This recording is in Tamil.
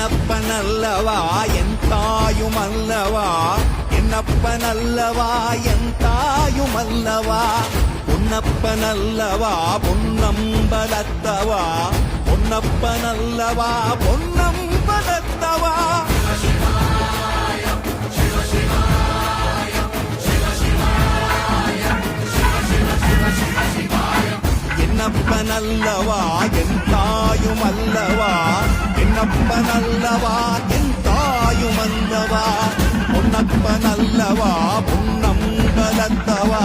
என்னப்பனல்லவா என் தாயுமல்லவா, என்னப்பனல்லவா என் தாயுமல்லவா, பொன்னப்பனல்லவா பொன்னம்பலத்தவா, பொன்னப்பனல்லவா பொன்னம்பலத்தவா. என்னப்பனல்லவா என் தாயுமல்லவா, என்னப்பனல்லவா என் தாயுமல்லவா, பொன்னப்பனல்லவா பொன்னம்பலத்தவா.